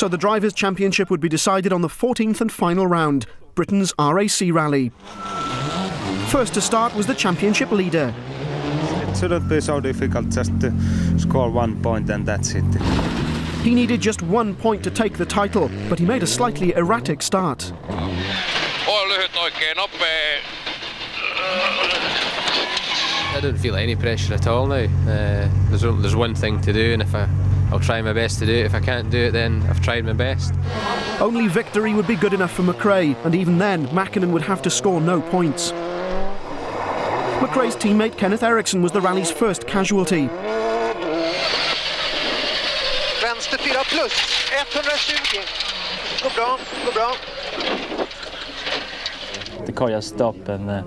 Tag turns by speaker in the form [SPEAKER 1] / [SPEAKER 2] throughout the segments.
[SPEAKER 1] So the Drivers' Championship would be decided on the 14th and final round, Britain's RAC Rally. First to start was the championship leader.
[SPEAKER 2] It shouldn't be so difficult, just to score 1 point and that's it.
[SPEAKER 1] He needed just 1 point to take the title, but he made a slightly erratic start.
[SPEAKER 3] I don't feel any pressure at all now. There's one thing to do, and I'll try my best to do it. If I can't do it, then I've tried my best.
[SPEAKER 1] Only victory would be good enough for McRae, and even then, Mäkinen would have to score no points. McRae's teammate Kenneth Eriksson was the rally's first casualty.
[SPEAKER 4] Vänster 4 plus, 120. Går bra, går bra.
[SPEAKER 5] The car just stopped and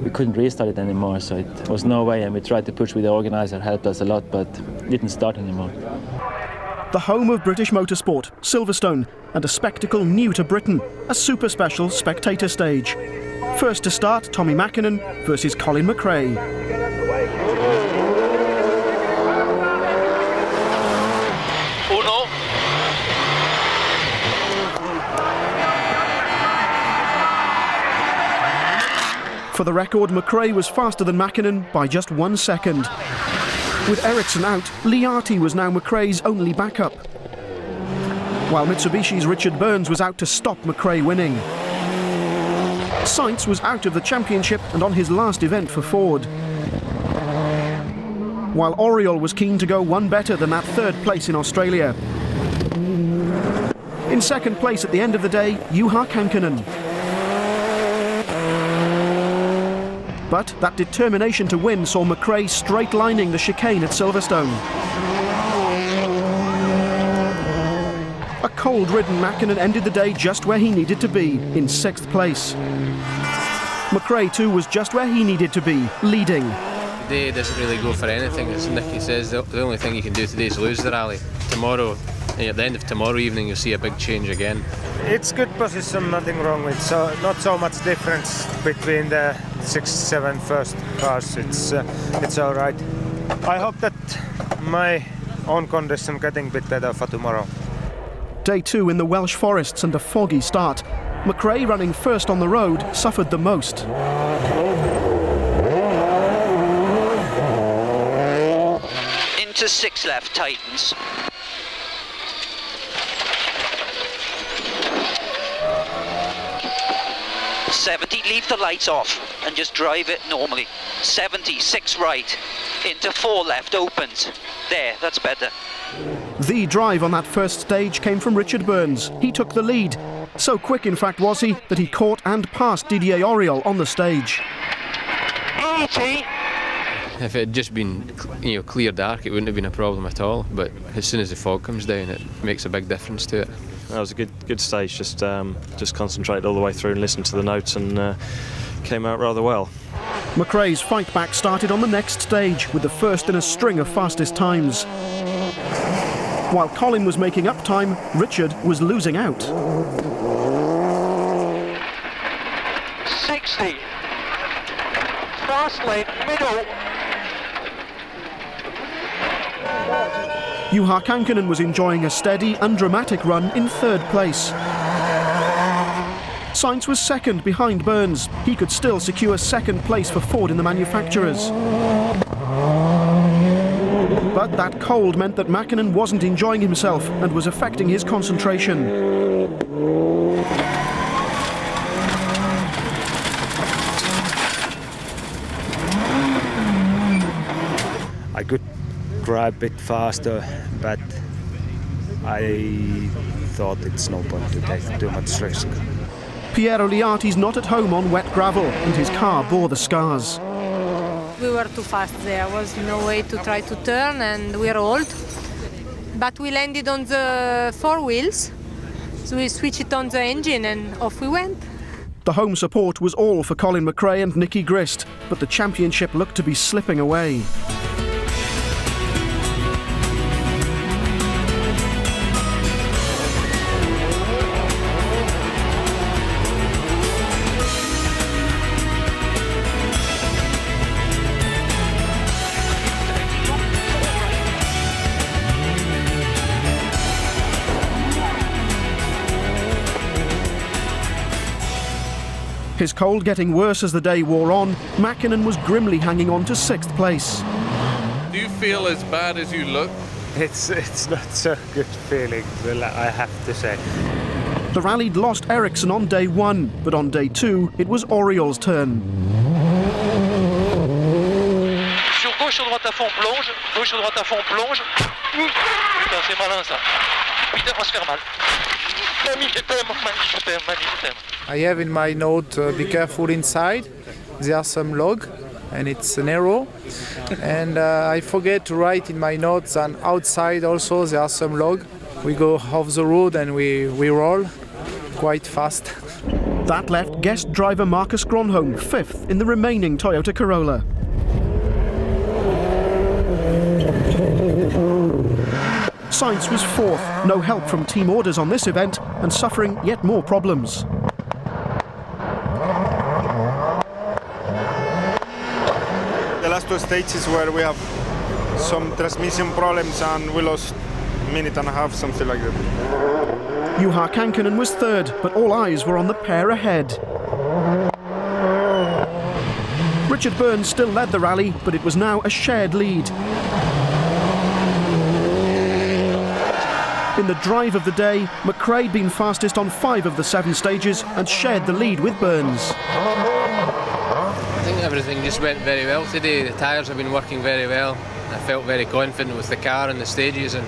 [SPEAKER 5] we couldn't restart it anymore, so it was no way, and we tried to push with the organizer, helped us a lot, but it didn't start anymore.
[SPEAKER 1] The home of British motorsport, Silverstone, and a spectacle new to Britain, a super special spectator stage. First to start, Tommy Mäkinen versus Colin McRae. For the record, McRae was faster than Mäkinen by just 1 second. With Eriksson out, Liati was now McRae's only backup, while Mitsubishi's Richard Burns was out to stop McRae winning. Sainz was out of the championship and on his last event for Ford, while Oriol was keen to go one better than that third place in Australia. In second place at the end of the day, Juha Kankkunen. But that determination to win saw McRae straight-lining the chicane at Silverstone. A cold-ridden Mäkinen ended the day just where he needed to be, in 6th place. McRae too was just where he needed to be, leading.
[SPEAKER 3] Today doesn't really go for anything, as Nicky says. The only thing you can do today is lose the rally. Tomorrow, at the end of tomorrow evening, you'll see a big change again.
[SPEAKER 2] It's good position, nothing wrong with, so not so much difference between the 6, 7 first cars. It's all right. I hope that my own condition getting a bit better for tomorrow.
[SPEAKER 1] Day 2 in the Welsh forests and a foggy start. McRae, running first on the road, suffered the most.
[SPEAKER 4] Into 6 left, tightens. Leave the lights off and just drive it normally. 70, 6 right, into 4 left, opens. There, that's better.
[SPEAKER 1] The drive on that first stage came from Richard Burns. He took the lead. So quick, in fact, was he, that he caught and passed Didier Auriol on the stage.
[SPEAKER 4] 80.
[SPEAKER 3] If it had just been, clear dark, it wouldn't have been a problem at all. But as soon as the fog comes down, it makes a big difference to it.
[SPEAKER 6] That was a good stage. Just concentrated all the way through and listened to the notes, and came out rather well.
[SPEAKER 1] McRae's fight back started on the next stage with the first in a string of fastest times. While Colin was making up time, Richard was losing out.
[SPEAKER 4] 60. Fast lane, middle.
[SPEAKER 1] Juha Kankkunen was enjoying a steady, undramatic run in 3rd place. Sainz was second behind Burns. He could still secure 2nd place for Ford in the manufacturers. But that cold meant that Mäkinen wasn't enjoying himself and was affecting his concentration.
[SPEAKER 2] I could drive a bit faster, but I thought it's no point to take too much risk.
[SPEAKER 1] Piero Liati's not at home on wet gravel, and his car bore the scars.
[SPEAKER 7] We were too fast, there was no way to try to turn, and we rolled. But we landed on the 4 wheels, so we switched it on the engine and off we went.
[SPEAKER 1] The home support was all for Colin McRae and Nicky Grist, but the championship looked to be slipping away. His cold getting worse as the day wore on, Mäkinen was grimly hanging on to 6th place.
[SPEAKER 8] Do you feel as bad as you look?
[SPEAKER 2] It's not so good feeling, I have to say.
[SPEAKER 1] The rally'd lost Ericsson on day 1, but on day 2 it was Oriol's turn.
[SPEAKER 9] Sur gauche, droite à fond, plonge. Gauche, droite à fond, plonge. Putain, c'est malin ça. Putain, on va se faire mal. Mamie, je t'aime, mamie, je t'aime, mamie, je t'aime.
[SPEAKER 10] I have in my note, be careful inside. There are some log, and it's narrow. And I forget to write in my notes, and outside also there are some log. We go off the road and we roll quite fast.
[SPEAKER 1] That left guest driver Marcus Gronholm 5th in the remaining Toyota Corolla. Sainz was 4th, no help from team orders on this event, and suffering yet more problems.
[SPEAKER 11] The last 2 stages where we have some transmission problems and we lost a minute and a half, something like that.
[SPEAKER 1] Juha Kankkunen was 3rd, but all eyes were on the pair ahead. Richard Burns still led the rally, but it was now a shared lead. In the drive of the day, McRae'd been fastest on 5 of the 7 stages and shared the lead with Burns.
[SPEAKER 3] I think everything just went very well today. The tyres have been working very well. I felt very confident with the car and the stages, and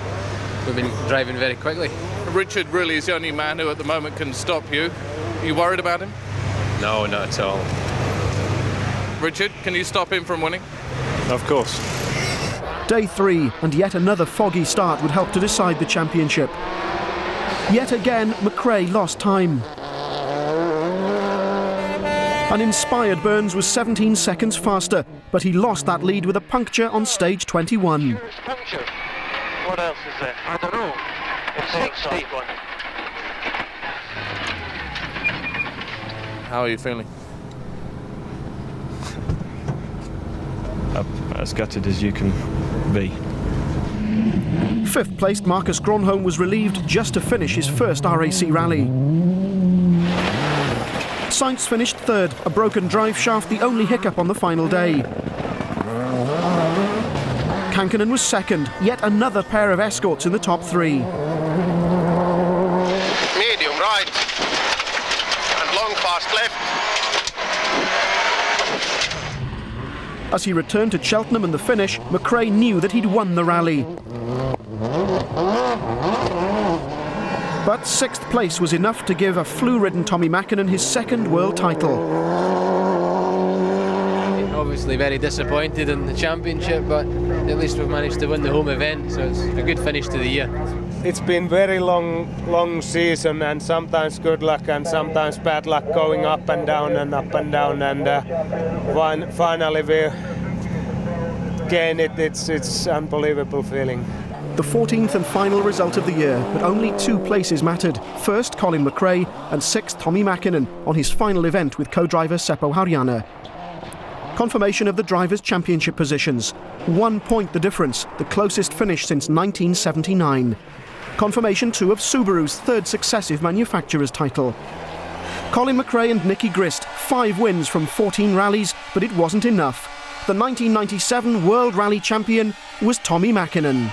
[SPEAKER 3] we've been driving very quickly.
[SPEAKER 8] Richard really is the only man who at the moment can stop you. Are you worried about him?
[SPEAKER 3] No, not at all.
[SPEAKER 8] Richard, can you stop him from winning?
[SPEAKER 6] Of course.
[SPEAKER 1] Day 3, and yet another foggy start would help to decide the championship. Yet again, McRae lost time. An inspired Burns was 17 seconds faster, but he lost that lead with a puncture on stage 21.
[SPEAKER 9] Puncture. What else is there? I don't know. It's 60.
[SPEAKER 8] How are you feeling?
[SPEAKER 6] As gutted as you can be.
[SPEAKER 1] 5th placed Marcus Gronholm was relieved just to finish his first RAC rally. Sainz finished 3rd, a broken drive shaft the only hiccup on the final day. Kankkunen was 2nd, yet another pair of escorts in the top 3.
[SPEAKER 12] Medium right and long fast left.
[SPEAKER 1] As he returned to Cheltenham and the finish, McRae knew that he'd won the rally. But 6th place was enough to give a flu-ridden Tommi Mäkinen his 2nd world title.
[SPEAKER 3] Obviously very disappointed in the championship, but at least we've managed to win the home event, so it's a good finish to the year.
[SPEAKER 2] It's been very long season, and sometimes good luck and sometimes bad luck, going up and down and up and down, and finally we gain it. It's unbelievable feeling.
[SPEAKER 1] The 14th and final result of the year, but only 2 places mattered. 1st, Colin McRae, and 6th, Tommi Mäkinen, on his final event with co-driver Seppo Harjanne. Confirmation of the Drivers' Championship positions. 1 point the difference, the closest finish since 1979. Confirmation too of Subaru's 3rd successive manufacturer's title. Colin McRae and Nicky Grist, 5 wins from 14 rallies, but it wasn't enough. The 1997 World Rally Champion was Tommi Mäkinen.